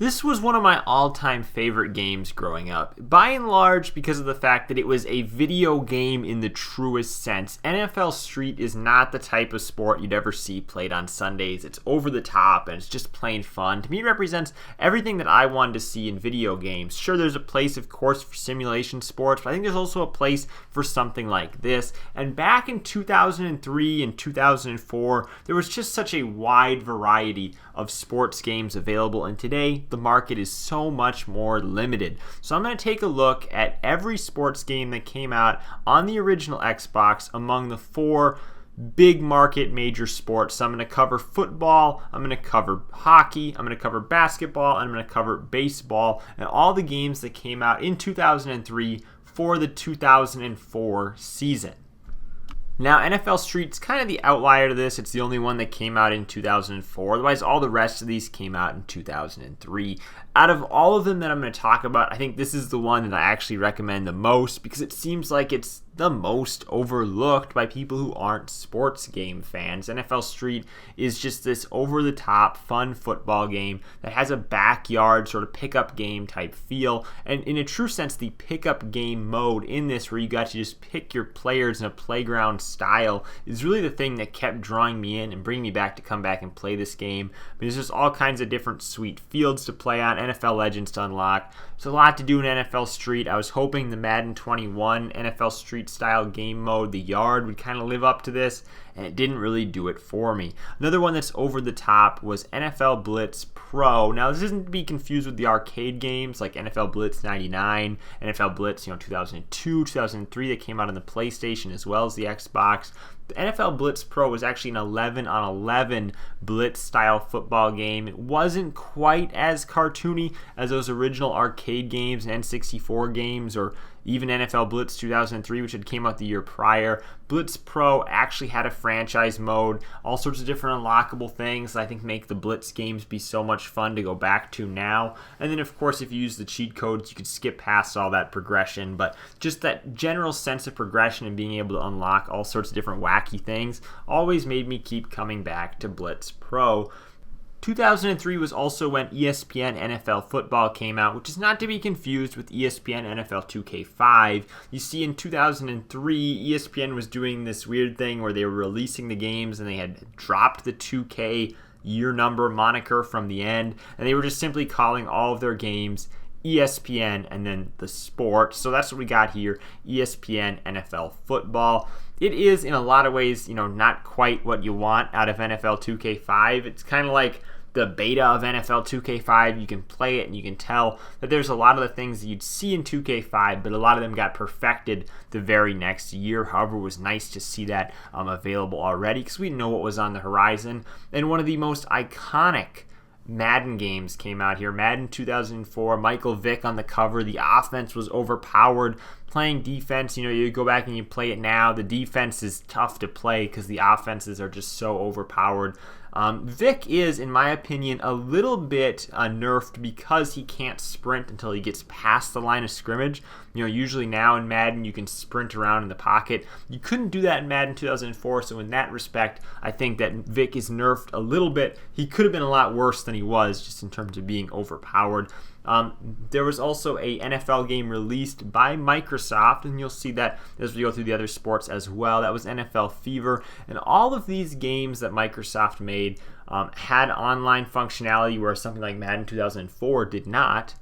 This was one of my all-time favorite games growing up, by and large because of the fact that it was a video game in the truest sense. NFL Street is not the type of sport you'd ever see played on Sundays. It's over the top and it's just plain fun. To me, it represents everything that I wanted to see in video games. Sure, there's a place, of course, for simulation sports, but I think there's also a place for something like this. And back in 2003 and 2004, there was just such a wide variety of sports games available, and today the market is so much more limited. So I'm going to take a look at every sports game that came out on the original Xbox among the four big market major sports. So I'm going to cover football, I'm going to cover hockey, I'm going to cover basketball, and I'm going to cover baseball, and all the games that came out in 2003 for the 2004 season. Now, NFL Street's kind of the outlier to this. It's the only one that came out in 2004. Otherwise, all the rest of these came out in 2003. Out of all of them that I'm going to talk about, I think this is the one that I actually recommend the most because it seems like it's the most overlooked by people who aren't sports game fans. NFL Street is just this over-the-top, fun football game that has a backyard sort of pickup game type feel. And in a true sense, the pickup game mode in this, where you got to just pick your players in a playground style, is really the thing that kept drawing me in and bringing me back to come back and play this game. There's just all kinds of different sweet fields to play on, NFL Legends to unlock. There's a lot to do in NFL Street. I was hoping the Madden 21 NFL Street style game mode, the Yard, would kind of live up to this, and it didn't really do it for me. Another one that's over the top was NFL Blitz Pro. Now, this isn't to be confused with the arcade games like NFL Blitz 99, NFL Blitz 2002, 2003 that came out on the PlayStation as well as the Xbox. The NFL Blitz Pro was actually an 11-on-11 Blitz-style football game. It wasn't quite as cartoony as those original arcade games and N64 games, or even NFL Blitz 2003, which had came out the year prior. Blitz Pro actually had a franchise mode, all sorts of different unlockable things that I think make the Blitz games be so much fun to go back to now. And then, of course, if you use the cheat codes, you could skip past all that progression, but just that general sense of progression and being able to unlock all sorts of different wacky things always made me keep coming back to Blitz Pro. 2003 was also when ESPN NFL Football came out, which is not to be confused with ESPN NFL 2K5. You see, in 2003, ESPN was doing this weird thing where they were releasing the games and they had dropped the 2K year number moniker from the end, and they were just simply calling all of their games ESPN and then the sport. So that's what we got here, ESPN NFL Football. It is, in a lot of ways, not quite what you want out of NFL 2K5. It's kind of like the beta of NFL 2K5. You can play it and you can tell that there's a lot of the things that you'd see in 2K5, but a lot of them got perfected the very next year. However, it was nice to see that available already because we didn't know what was on the horizon. And one of the most iconic Madden games came out here. Madden 2004, Michael Vick on the cover. The offense was overpowered. Playing defense, you go back and you play it now. The defense is tough to play because the offenses are just so overpowered. Vick is, in my opinion, a little bit nerfed because he can't sprint until he gets past the line of scrimmage. Usually now in Madden you can sprint around in the pocket. You couldn't do that in Madden 2004, so in that respect, I think that Vick is nerfed a little bit. He could have been a lot worse than he was just in terms of being overpowered. There was also a NFL game released by Microsoft, and you'll see that as we go through the other sports as well. That was NFL Fever, and all of these games that Microsoft made had online functionality where something like Madden 2004 did not.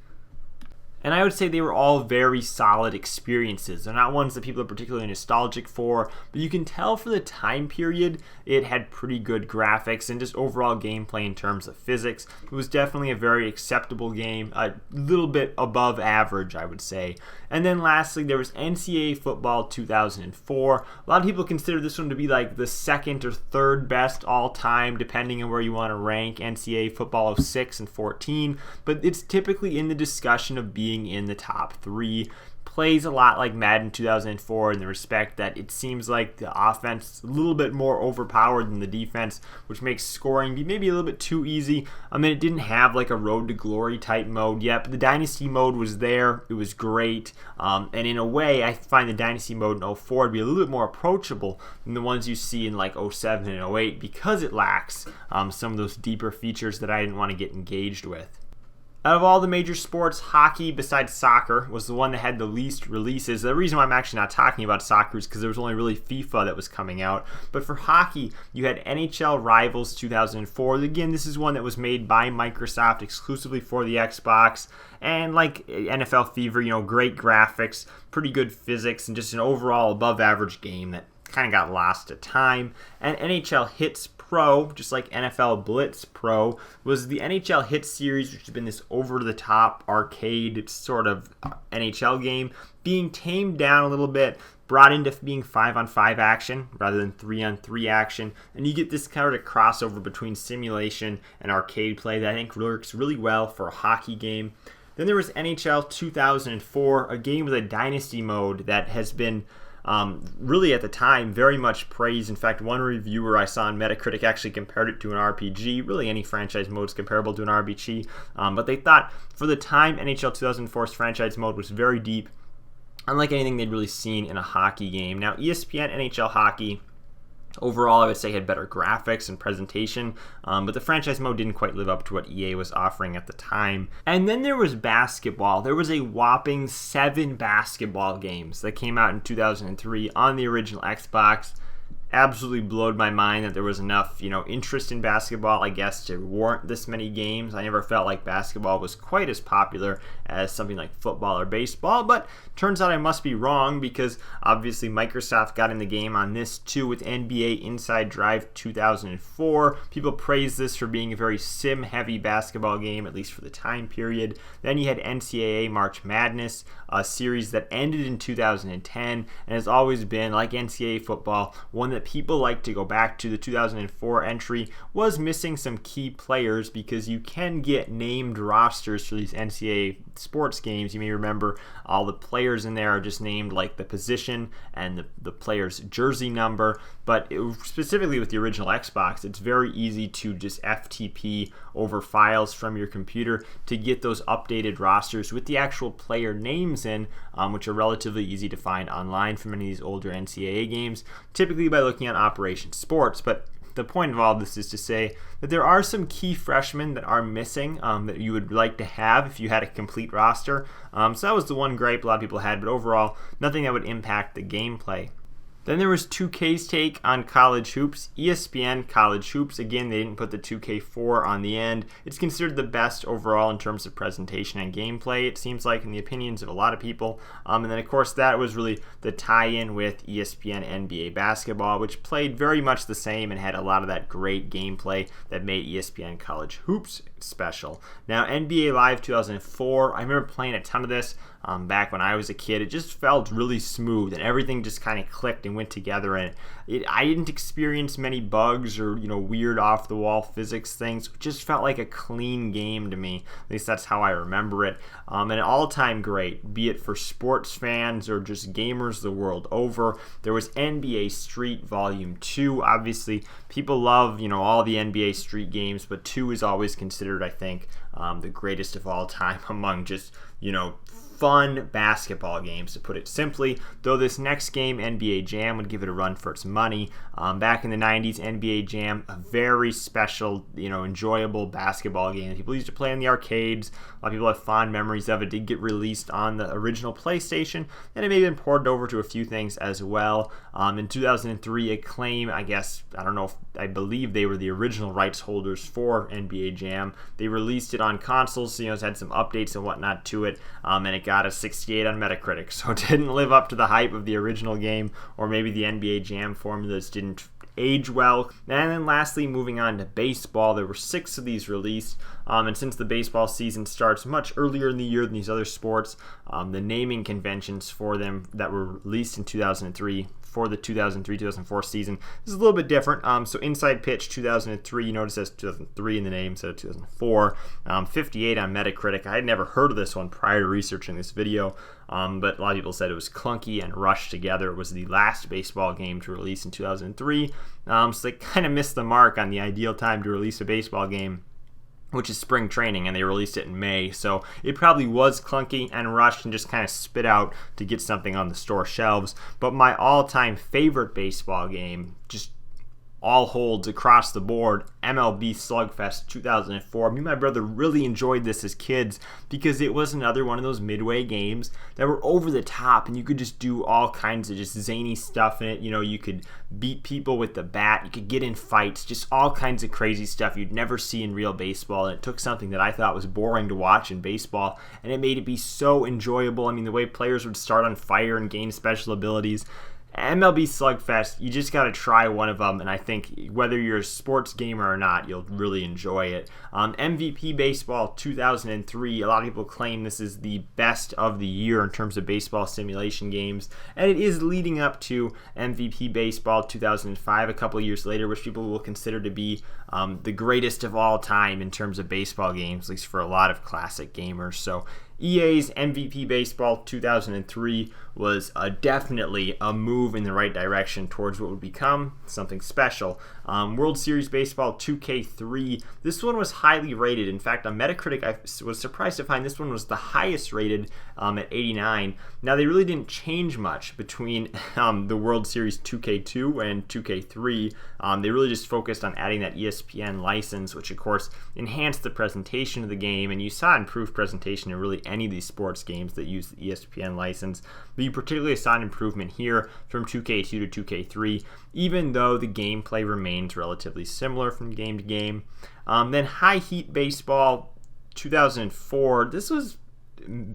And I would say they were all very solid experiences. They're not ones that people are particularly nostalgic for, but you can tell for the time period it had pretty good graphics and just overall gameplay in terms of physics. It was definitely a very acceptable game, a little bit above average, I would say. And then lastly, there was NCAA Football 2004. A lot of people consider this one to be like the second or third best all time, depending on where you want to rank NCAA Football of 6 and 14, but it's typically in the discussion of being in the top 3. Plays a lot like Madden 2004 in the respect that it seems like the offense is a little bit more overpowered than the defense, which makes scoring be maybe a little bit too easy. It didn't have like a road to glory type mode yet, but the dynasty mode was there. It was great, and in a way I find the dynasty mode in 04 to be a little bit more approachable than the ones you see in like 07 and 08 because it lacks some of those deeper features that I didn't want to get engaged with. Out of all the major sports, hockey, besides soccer, was the one that had the least releases. The reason why I'm actually not talking about soccer is because there was only really FIFA that was coming out. But for hockey, you had NHL Rivals 2004. Again, this is one that was made by Microsoft exclusively for the Xbox. And like NFL Fever, great graphics, pretty good physics, and just an overall above-average game that kind of got lost to time. And NHL Hitz Pro, just like NFL Blitz Pro, was the NHL Hitz series, which has been this over-the-top arcade sort of NHL game, being tamed down a little bit, brought into being 5-on-5 action rather than 3-on-3 action, and you get this kind of crossover between simulation and arcade play that I think works really well for a hockey game. Then there was NHL 2004, a game with a dynasty mode that has been really at the time very much praised. In fact, one reviewer I saw on Metacritic actually compared it to an RPG. Really, any franchise mode is comparable to an RPG, but they thought for the time NHL 2004's franchise mode was very deep, unlike anything they'd really seen in a hockey game. Now, ESPN NHL Hockey overall, I would say, had better graphics and presentation, but the franchise mode didn't quite live up to what EA was offering at the time. And then there was basketball. There was a whopping 7 basketball games that came out in 2003 on the original Xbox. Absolutely blowed my mind that there was enough, interest in basketball, I guess, to warrant this many games. I never felt like basketball was quite as popular as something like football or baseball, but turns out I must be wrong because obviously Microsoft got in the game on this too with NBA Inside Drive 2004. People praise this for being a very sim-heavy basketball game, at least for the time period. Then you had NCAA March Madness, a series that ended in 2010 and has always been, like NCAA Football, one that people like to go back to. The 2004 entry was missing some key players because you can get named rosters for these NCAA sports games. You may remember all the players in there are just named like the position and the player's jersey number, but specifically with the original Xbox, it's very easy to just FTP over files from your computer to get those updated rosters with the actual player names in, which are relatively easy to find online for many of these older NCAA games, typically by looking at Operation Sports. But the point of all this is to say that there are some key freshmen that are missing that you would like to have if you had a complete roster. So that was the one gripe a lot of people had, but overall, nothing that would impact the gameplay. Then there was 2K's take on college hoops. ESPN College Hoops, again, they didn't put the 2K4 on the end. It's considered the best overall in terms of presentation and gameplay, it seems like, in the opinions of a lot of people. And then, of course, that was really the tie-in with ESPN NBA Basketball, which played very much the same and had a lot of that great gameplay that made ESPN College Hoops special. Now, NBA Live 2004, I remember playing a ton of this back when I was a kid. It just felt really smooth and everything just kind of clicked and went together, and I didn't experience many bugs or weird off-the-wall physics things. It just felt like a clean game to me. At least that's how I remember it. An all-time great, be it for sports fans or just gamers the world over. There was NBA Street Volume 2. Obviously, people love all the NBA Street games, but 2 is always considered, I think, the greatest of all time among just fun basketball games, to put it simply, though this next game, NBA Jam, would give it a run for its money. Back in the 90s, NBA Jam, a very special, enjoyable basketball game that people used to play in the arcades. A lot of people have fond memories of it. It did get released on the original PlayStation, and it may have been ported over to a few things as well. In 2003, Acclaim, I believe they were the original rights holders for NBA Jam. They released it on consoles, so it's had some updates and whatnot to it, and it got a 68 on Metacritic, so it didn't live up to the hype of the original game, or maybe the NBA Jam formulas didn't age well. And then lastly, moving on to baseball, there were 6 of these released, and since the baseball season starts much earlier in the year than these other sports, the naming conventions for them that were released in 2003 for the 2003-2004 season is a little bit different. So Inside Pitch 2003, you notice it says 2003 in the name instead of 2004. 58 on Metacritic. I had never heard of this one prior to researching this video, but a lot of people said it was clunky and rushed together. It was the last baseball game to release in 2003, so they kind of missed the mark on the ideal time to release a baseball game, which is spring training, and they released it in May. So it probably was clunky and rushed and just kind of spit out to get something on the store shelves. But my all-time favorite baseball game, just all holds across the board, MLB Slugfest 2004. Me and my brother really enjoyed this as kids because it was another one of those midway games that were over the top, and you could just do all kinds of just zany stuff in it. You know, you could beat people with the bat, you could get in fights, just all kinds of crazy stuff you'd never see in real baseball. And it took something that I thought was boring to watch in baseball, and it made it be so enjoyable. I mean, the way players would start on fire and gain special abilities. MLB Slugfest, you just got to try one of them, and I think whether you're a sports gamer or not, you'll really enjoy it. MVP Baseball 2003, a lot of people claim this is the best of the year in terms of baseball simulation games, and it is leading up to MVP Baseball 2005 a couple of years later, which people will consider to be the greatest of all time in terms of baseball games, at least for a lot of classic gamers. So EA's MVP Baseball 2003 was definitely a move in the right direction towards what would become something special. World Series Baseball 2K3, this one was highly rated. In fact, on Metacritic, I was surprised to find this one was the highest rated at 89. Now, they really didn't change much between the World Series 2K2 and 2K3. They really just focused on adding that ESPN license, which of course enhanced the presentation of the game, and you saw improved presentation in really any of these sports games that use the ESPN license. But you particularly saw an improvement here from 2K2 to 2K3, even though the gameplay remains relatively similar from game to game. Then High Heat Baseball 2004, this was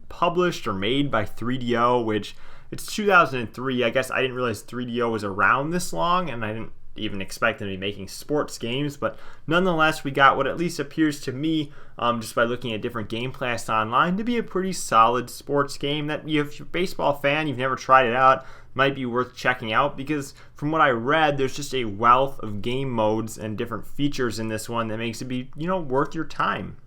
published or made by 3DO, which it's 2003. I guess I didn't realize 3DO was around this long, and I didn't even expect them to be making sports games, but nonetheless, we got what at least appears to me, just by looking at different gameplay I saw online, to be a pretty solid sports game that, if you're a baseball fan, you've never tried it out, might be worth checking out, because from what I read, there's just a wealth of game modes and different features in this one that makes it be, worth your time.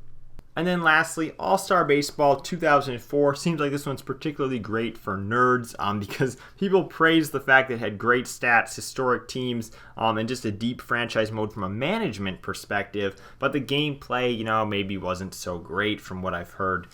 And then lastly, All-Star Baseball 2004. Seems like this one's particularly great for nerds because people praise the fact that it had great stats, historic teams, and just a deep franchise mode from a management perspective. But the gameplay, maybe wasn't so great from what I've heard.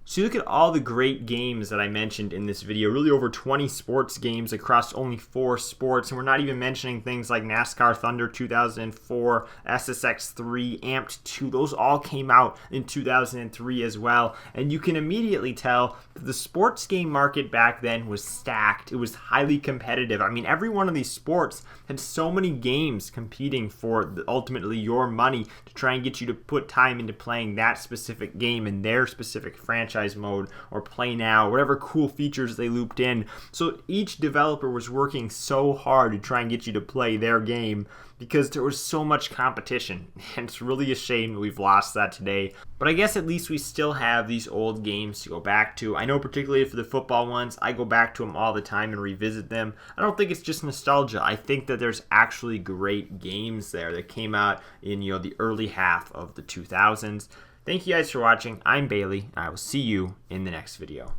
So you look at all the great games that I mentioned in this video, really over 20 sports games across only 4 sports, and we're not even mentioning things like NASCAR Thunder 2004, SSX3, Amped 2, those all came out in 2003 as well, and you can immediately tell that the sports game market back then was stacked. It was highly competitive. I mean, every one of these sports had so many games competing for ultimately your money to try and get you to put time into playing that specific game in their specific franchise mode or play now, whatever cool features they looped in. So each developer was working so hard to try and get you to play their game because there was so much competition, and it's really a shame that we've lost that today. But I guess at least we still have these old games to go back to. I know particularly for the football ones, I go back to them all the time and revisit them. I don't think it's just nostalgia. I think that there's actually great games there that came out in the early half of the 2000s. Thank you guys for watching. I'm Bailey, and I will see you in the next video.